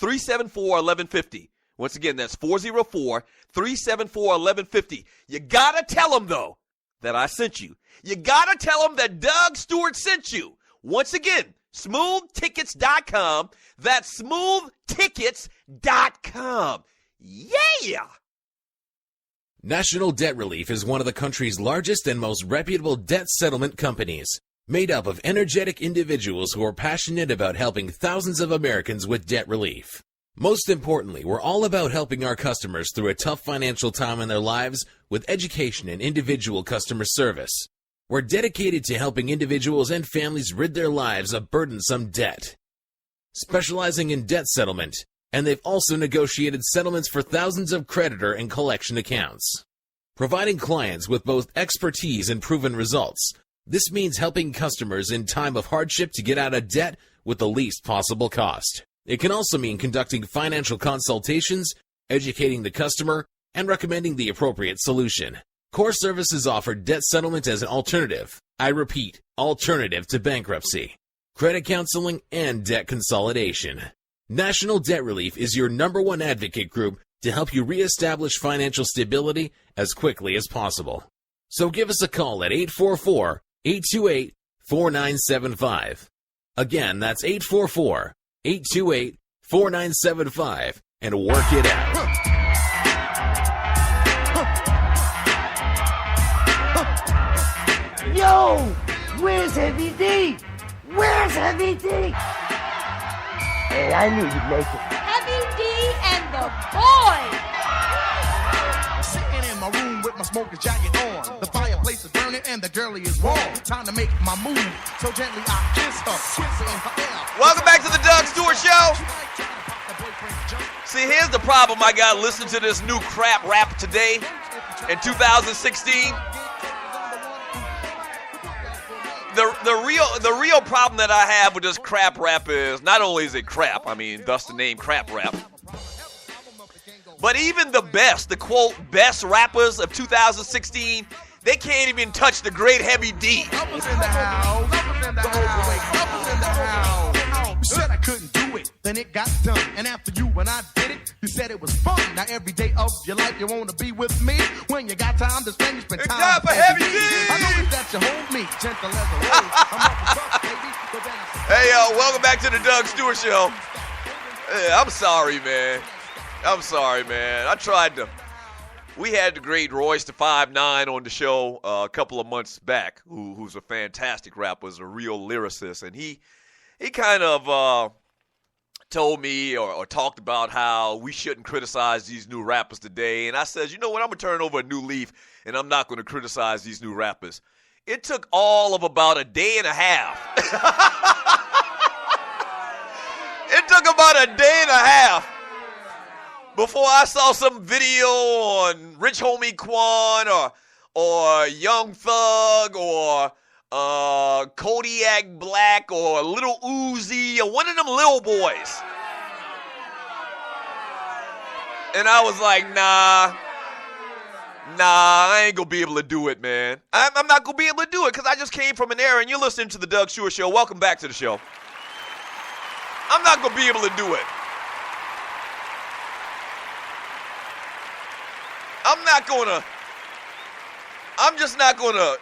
404-374-1150. Once again, that's 404-374-1150. You got to tell them, though, that I sent you. You got to tell them that Doug Stewart sent you. Once again, smoothtickets.com. That's smoothtickets.com. Yeah! National Debt Relief is one of the country's largest and most reputable debt settlement companies, made up of energetic individuals who are passionate about helping thousands of Americans with debt relief. Most importantly, we're all about helping our customers through a tough financial time in their lives with education and individual customer service. We're dedicated to helping individuals and families rid their lives of burdensome debt. Specializing in debt settlement, and they've also negotiated settlements for thousands of creditor and collection accounts. Providing clients with both expertise and proven results, this means helping customers in time of hardship to get out of debt with the least possible cost. It can also mean conducting financial consultations, educating the customer, and recommending the appropriate solution. Core Services offer debt settlement as an alternative. I repeat, alternative to bankruptcy, credit counseling, and debt consolidation. National Debt Relief is your #1 advocate group to help you reestablish financial stability as quickly as possible. So give us a call at 844-828-4975. Again, that's 844-828-4975, and work it out. Yo, where's Heavy D? Where's Heavy D? Hey, I knew you'd make it. Heavy D and the boys. Sitting in my room with my smoker's jacket on. The fireplace is burning and the girlie is warm. Time to make my move. So gently I kiss her, kiss her in her ear. Welcome back to the Doug Stewart Show. See, here's the problem I got listening to this new crap rap today in 2016. The real problem that I have with this crap rap is not only is it crap, I mean, thus the name crap rap, but even the best, the quote, best rappers of 2016, they can't even touch the great Heavy D. You said I couldn't do it, then it got done. And after you and I did it, you said it was fun. Now every day of your life you want to be with me. When you got time to spend, you spend time. It's time for Heavy D. I know that you hold me gentle as a rose. I'm up the buck, baby. But then Hey, welcome back to the Doug Stewart Show. Hey, I'm sorry, man. I tried to. We had the great Royce the 5'9" on the show a couple of months back, who's a fantastic rapper, is a real lyricist, and he kind of told me or talked about how we shouldn't criticize these new rappers today. And I said, you know what, I'm going to turn over a new leaf, and I'm not going to criticize these new rappers. It took all of about a day and a half. It took about a day and a half before I saw some video on Rich Homie Quan or Young Thug or Kodiak Black or Little Uzi or one of them little boys. And I was like, nah, I ain't gonna be able to do it, man. I'm not gonna be able to do it because I just came from an era, and you're listening to the Doug Stewart Show. Welcome back to the show. I'm not gonna be able to do it. I'm just not gonna,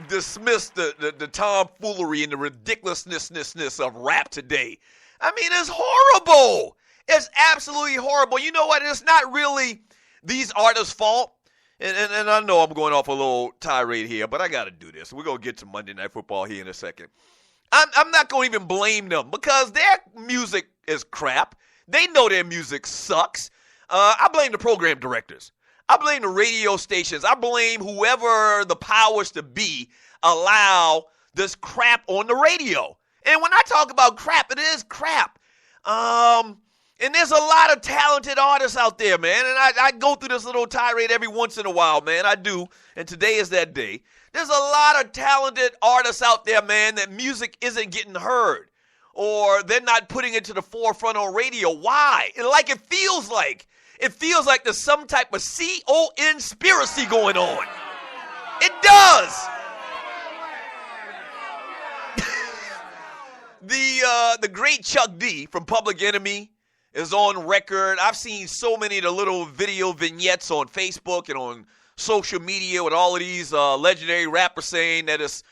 dismiss the tomfoolery and the ridiculousness of rap today. I mean, it's horrible. It's absolutely horrible. You know what? It's not really these artists' fault. And I know I'm going off a little tirade here, but I got to do this. We're going to get to Monday Night Football here in a second. I'm not going to even blame them because their music is crap. They know their music sucks. I blame the program directors. I blame the radio stations. I blame whoever the powers to be allow this crap on the radio. And when I talk about crap, it is crap. And there's a lot of talented artists out there, man. And I go through this little tirade every once in a while, man. I do. And today is that day. There's a lot of talented artists out there, man, that music isn't getting heard. Or they're not putting it to the forefront on radio. Why? It feels like there's some type of conspiracy going on. It does. The great Chuck D from Public Enemy is on record. I've seen so many of the little video vignettes on Facebook and on social media with all of these legendary rappers saying that it's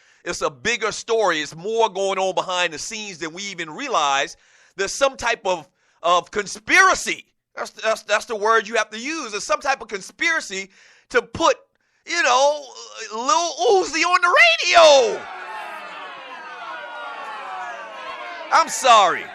a bigger story. It's more going on behind the scenes than we even realize. There's some type of conspiracy. That's the word you have to use. There's some type of conspiracy to put, Lil Uzi on the radio. I'm sorry.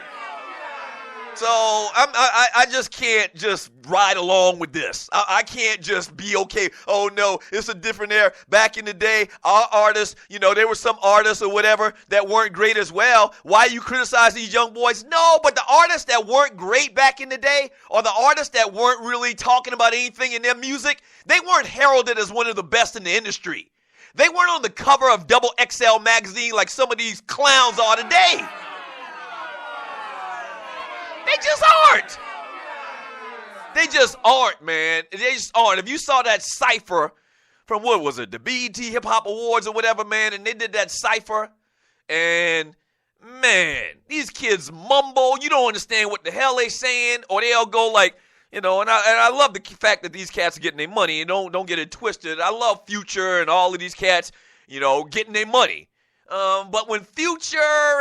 So I just can't just ride along with this. I can't just be okay. Oh, no, it's a different era. Back in the day, our artists, there were some artists or whatever that weren't great as well. Why you criticize these young boys? No, but the artists that weren't great back in the day, or the artists that weren't really talking about anything in their music, they weren't heralded as one of the best in the industry. They weren't on the cover of Double XL magazine like some of these clowns are today. They just aren't. They just aren't, man. They just aren't. If you saw that cypher from, what was it, the BET Hip Hop Awards or whatever, man, and they did that cypher, and, man, these kids mumble. You don't understand what the hell they saying, or they'll go like, and I love the fact that these cats are getting their money, and don't get it twisted. I love Future and all of these cats, getting their money. But when Future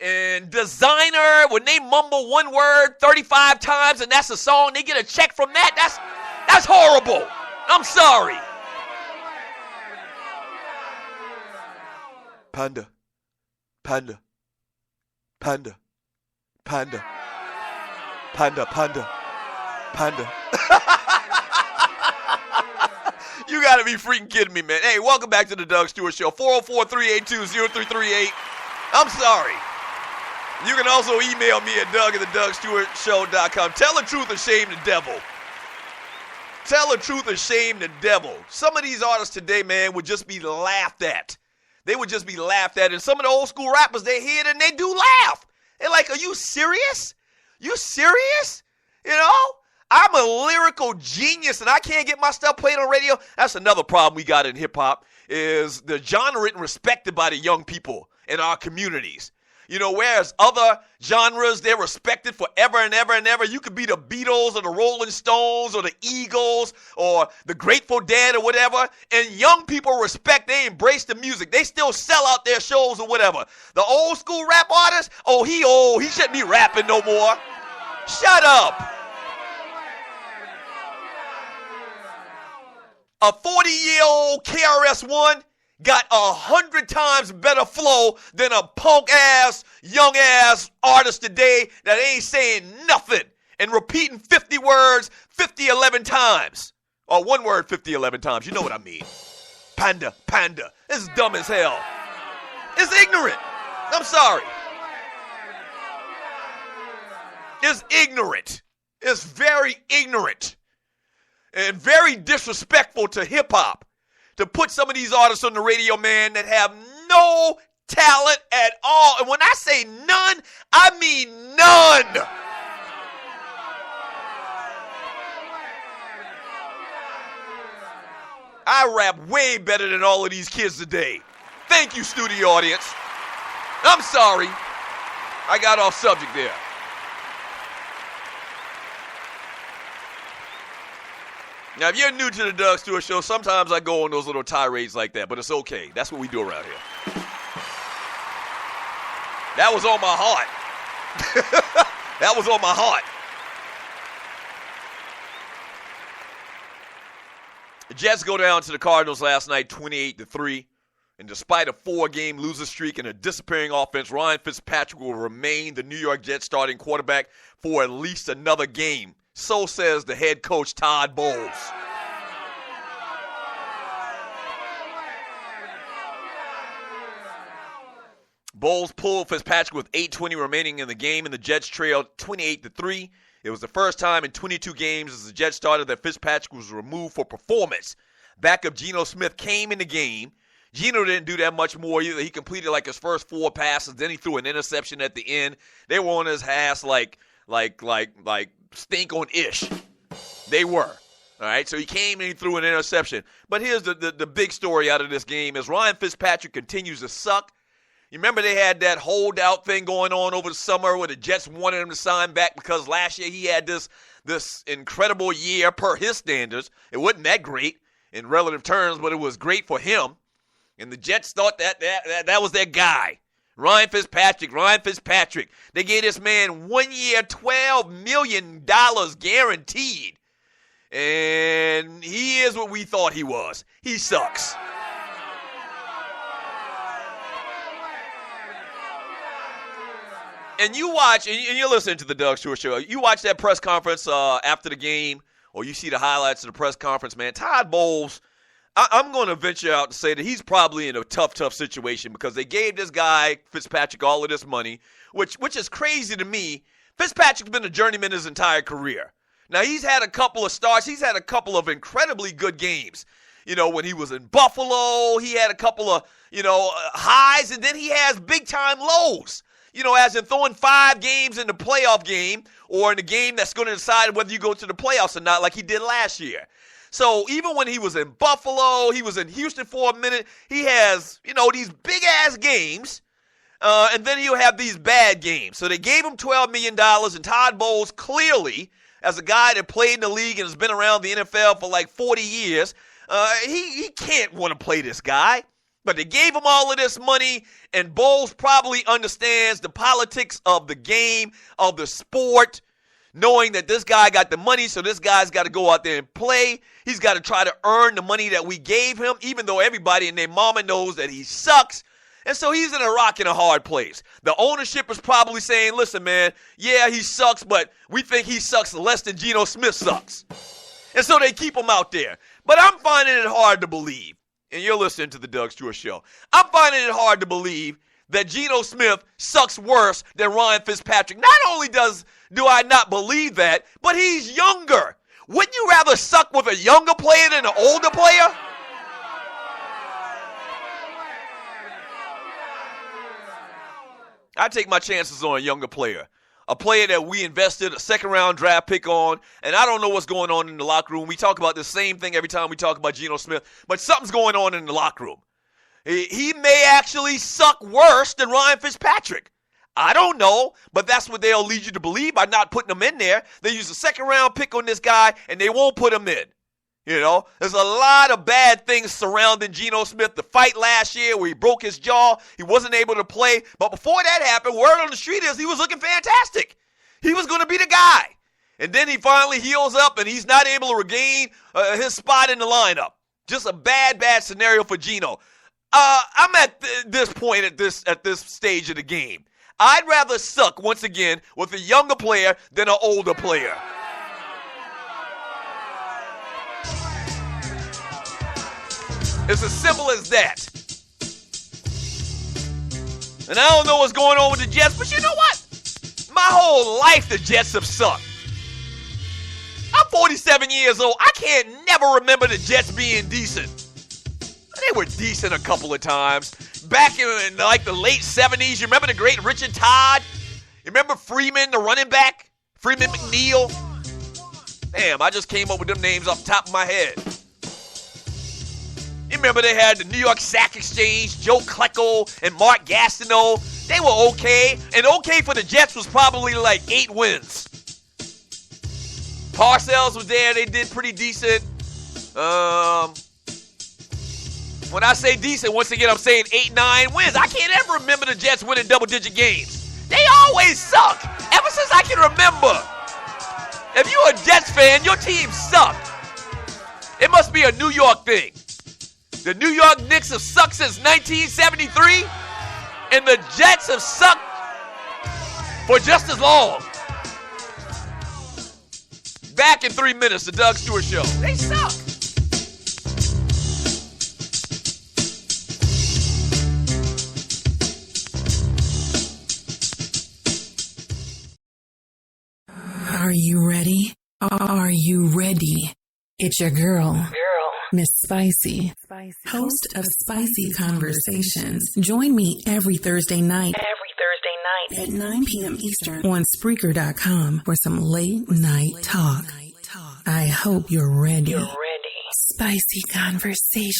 and Designer, when they mumble one word 35 times and that's a song, they get a check from that, that's horrible. I'm sorry. Panda. Panda. Panda. Panda. Panda. Panda. Panda. You gotta be freaking kidding me, man. Hey, welcome back to the Doug Stewart Show. 404-382-0338. I'm sorry. You can also email me at Doug@theDougStewartShow.com. Tell the truth or shame the devil. Tell the truth or shame the devil. Some of these artists today, man, would just be laughed at. They would just be laughed at. And some of the old school rappers, they hear it and they do laugh. They're like, are you serious? You serious? I'm a lyrical genius and I can't get my stuff played on radio. That's another problem we got in hip-hop, is the genre isn't respected by the young people in our communities. Whereas other genres, they're respected forever and ever and ever. You could be the Beatles or the Rolling Stones or the Eagles or the Grateful Dead or whatever, and young people respect, they embrace the music. They still sell out their shows or whatever. The old school rap artists, he old, he shouldn't be rapping no more. Shut up. A 40-year-old KRS-One got 100 times better flow than a punk-ass, young-ass artist today that ain't saying nothing and repeating 50 words 11 times. Or one word 11 times. You know what I mean. Panda, panda. This is dumb as hell. It's ignorant. I'm sorry. It's ignorant. It's very ignorant and very disrespectful to hip-hop to put some of these artists on the radio, man, that have no talent at all. And when I say none, I mean none. I rap way better than all of these kids today. Thank you, studio audience. I'm sorry. I got off subject there. Now, if you're new to the Doug Stewart Show, sometimes I go on those little tirades like that, but it's okay. That's what we do around here. That was on my heart. That was on my heart. The Jets go down to the Cardinals last night 28-3. And despite a 4-game loser streak and a disappearing offense, Ryan Fitzpatrick will remain the New York Jets starting quarterback for at least another game. So says the head coach, Todd Bowles. Bowles pulled Fitzpatrick with 8:20 remaining in the game, and the Jets trailed 28-3. It was the first time in 22 games as the Jets started that Fitzpatrick was removed for performance. Backup Geno Smith came in the game. Geno didn't do that much more either. He completed like his first 4 passes. Then he threw an interception at the end. They were on his ass like stink on ish. They were. All right, so he came and he threw an interception. But here's the big story out of this game is Ryan Fitzpatrick continues to suck. You remember they had that holdout thing going on over the summer where the Jets wanted him to sign back because last year he had this incredible year per his standards. It wasn't that great in relative terms, but it was great for him. And the Jets thought that was their guy. Ryan Fitzpatrick. They gave this man 1 year, $12 million guaranteed. And he is what we thought he was. He sucks. And you watch, and you're listening to the Doug Stewart Show. You watch that press conference after the game, or you see the highlights of the press conference, man. Todd Bowles, I'm going to venture out to say that he's probably in a tough situation because they gave this guy, Fitzpatrick, all of this money, which is crazy to me. Fitzpatrick's been a journeyman his entire career. Now, he's had a couple of starts. He's had a couple of incredibly good games. You know, when he was in Buffalo, he had a couple of, highs, and then he has big-time lows. As in throwing 5 games in the playoff game or in the game that's going to decide whether you go to the playoffs or not like he did last year. So even when he was in Buffalo, he was in Houston for a minute, he has, these big-ass games, and then he'll have these bad games. So they gave him $12 million, and Todd Bowles clearly, as a guy that played in the league and has been around the NFL for like 40 years, he can't want to play this guy. But they gave him all of this money, and Bowles probably understands the politics of the game, of the sport, knowing that this guy got the money, so this guy's got to go out there and play. He's got to try to earn the money that we gave him, even though everybody and their mama knows that he sucks. And so he's in a rock and a hard place. The ownership is probably saying, listen, man, yeah, he sucks, but we think he sucks less than Geno Smith sucks. And so they keep him out there. But I'm finding it hard to believe. And you're listening to the Doug Stewart Show. I'm finding it hard to believe that Geno Smith sucks worse than Ryan Fitzpatrick. Not only do I not believe that, but he's younger. Wouldn't you rather suck with a younger player than an older player? I take my chances on a younger player. A player that we invested a second-round draft pick on, and I don't know what's going on in the locker room. We talk about the same thing every time we talk about Geno Smith, but something's going on in the locker room. He may actually suck worse than Ryan Fitzpatrick. I don't know, but that's what they'll lead you to believe by not putting him in there. They use a second-round pick on this guy, and they won't put him in. There's a lot of bad things surrounding Geno Smith. The fight last year where he broke his jaw, he wasn't able to play. But before that happened, word on the street is he was looking fantastic. He was going to be the guy. And then he finally heals up, and he's not able to regain his spot in the lineup. Just a bad scenario for Geno. I'm at this point, at this stage of the game. I'd rather suck, once again, with a younger player than an older player. It's as simple as that. And I don't know what's going on with the Jets, but you know what? My whole life the Jets have sucked. I'm 47 years old. I can't never remember the Jets being decent. They were decent a couple of times. Back in like the late 70s, you remember the great Richard Todd? You remember Freeman, the running back? Freeman McNeil? Damn, I just came up with them names off the top of my head. You remember they had the New York Sack Exchange, Joe Klecko and Mark Gastineau. They were okay. And okay for the Jets was probably like 8 wins. Parcells was there. They did pretty decent. When I say decent, once again, I'm saying 8-9 wins. I can't ever remember the Jets winning double-digit games. They always suck. Ever since I can remember. If you're a Jets fan, your team sucked. It must be a New York thing. The New York Knicks have sucked since 1973, and the Jets have sucked for just as long. Back in 3 minutes, the Doug Stewart Show. They suck. Are you ready? Are you ready? It's your girl. Miss Spicy, host of Spicy Conversations. Join me every Thursday night at 9 p.m. Eastern on Spreaker.com for some late night talk. I hope you're ready. Spicy Conversations.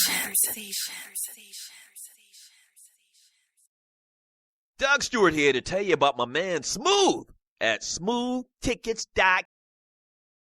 Doug Stewart here to tell you about my man Smooth at smoothtickets.com.